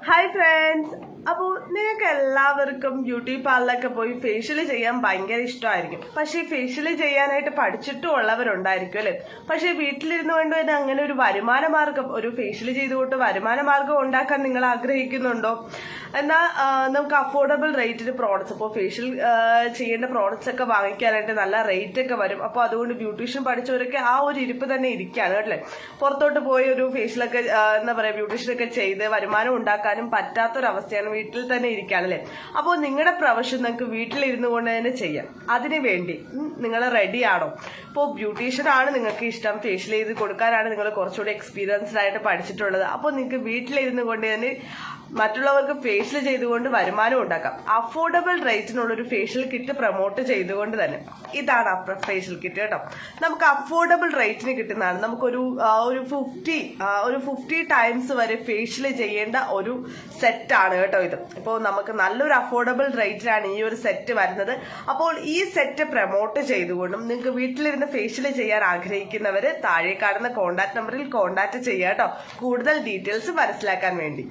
Hi friends. അപ്പോൾ നിങ്ങൾക്ക് എല്ലാവർക്കും ബ്യൂട്ടി പാർലറിലൊക്കെ പോയി ഫേഷ്യൽ ചെയ്യാൻ ഭയങ്കര ഇഷ്ടമായിരിക്കും. പക്ഷേ ഫേഷ്യൽ ചെയ്യാനായിട്ട് പഠിച്ചിട്ടും ഉള്ളവരുണ്ടായിരിക്കും അല്ലേ. പക്ഷേ വീട്ടിലിരുന്നു കൊണ്ട് തന്നെ അങ്ങനെ ഒരു വരുമാന മാർഗം, ഒരു ഫേഷ്യൽ ചെയ്തുകൊണ്ട് വരുമാന മാർഗം ഉണ്ടാക്കാൻ നിങ്ങൾ ആഗ്രഹിക്കുന്നുണ്ടോ? എന്നാൽ നമുക്ക് അഫോർഡബിൾ റേറ്റിന് പ്രോഡക്ട്സ്, ഇപ്പോൾ ഫേഷ്യൽ ചെയ്യേണ്ട പ്രോഡക്ട്സ് ഒക്കെ വാങ്ങിക്കാനായിട്ട് നല്ല റേറ്റ് ഒക്കെ വരും. അപ്പോൾ അതുകൊണ്ട് ബ്യൂട്ടീഷ്യൻ പഠിച്ചവരൊക്കെ ആ ഒരു ഇരിപ്പ് തന്നെ ഇരിക്കുകയാണ് അല്ലേ. പുറത്തോട്ട് പോയി ഒരു ഫേഷ്യലൊക്കെ എന്താ പറയുക, ബ്യൂട്ടീഷ്യനൊക്കെ ചെയ്ത് വരുമാനം ഉണ്ടാക്കാനും പറ്റാത്തൊരവസ്ഥയാണ്, വീട്ടിൽ തന്നെ ഇരിക്കുകയാണല്ലേ. അപ്പോൾ നിങ്ങളുടെ പ്രൊഫഷൻ നിങ്ങൾക്ക് വീട്ടിലിരുന്നു കൊണ്ട് തന്നെ ചെയ്യാം. അതിനു വേണ്ടി നിങ്ങൾ റെഡിയാണോ? ഇപ്പോൾ ബ്യൂട്ടീഷ്യൻ ആണ് നിങ്ങൾക്ക് ഇഷ്ടം, ഫേഷ്യൽ ചെയ്ത് കൊടുക്കാനാണ് നിങ്ങൾ കുറച്ചുകൂടി എക്സ്പീരിയൻസ്ഡ് ആയിട്ട് പഠിച്ചിട്ടുള്ളത്. അപ്പോൾ നിങ്ങൾക്ക് വീട്ടിലിരുന്നു കൊണ്ട് തന്നെ മറ്റുള്ളവർക്ക് ഫേഷ്യൽ ചെയ്തുകൊണ്ട് വരുമാനം ഉണ്ടാക്കാം. അഫോർഡബിൾ റേറ്റിനുള്ളൊരു ഫേഷ്യൽ കിറ്റ് പ്രൊമോട്ട് ചെയ്തുകൊണ്ട് തന്നെ. ഇതാണ് ഫേഷ്യൽ കിറ്റ് കേട്ടോ. നമുക്ക് അഫോർഡബിൾ റേറ്റിന് കിട്ടുന്നതാണ്. നമുക്കൊരു ഒരു 50 ടൈംസ് വരെ ഫേഷ്യൽ ചെയ്യേണ്ട ഒരു സെറ്റാണ് കേട്ടോ ഇത്. ഇപ്പോൾ നമുക്ക് നല്ലൊരു അഫോർഡബിൾ റേറ്റിലാണ് ഈ ഒരു സെറ്റ് വരുന്നത്. അപ്പോൾ ഈ സെറ്റ് പ്രൊമോട്ട് ചെയ്തുകൊണ്ടും നിങ്ങൾക്ക് വീട്ടിലിരുന്ന് ഫേഷ്യൽ ചെയ്യാൻ ആഗ്രഹിക്കുന്നവര് താഴെ കാണുന്ന കോൺടാക്ട് നമ്പറിൽ കോൺടാക്ട് ചെയ്യുക കേട്ടോ, കൂടുതൽ ഡീറ്റെയിൽസ് മനസ്സിലാക്കാൻ വേണ്ടി.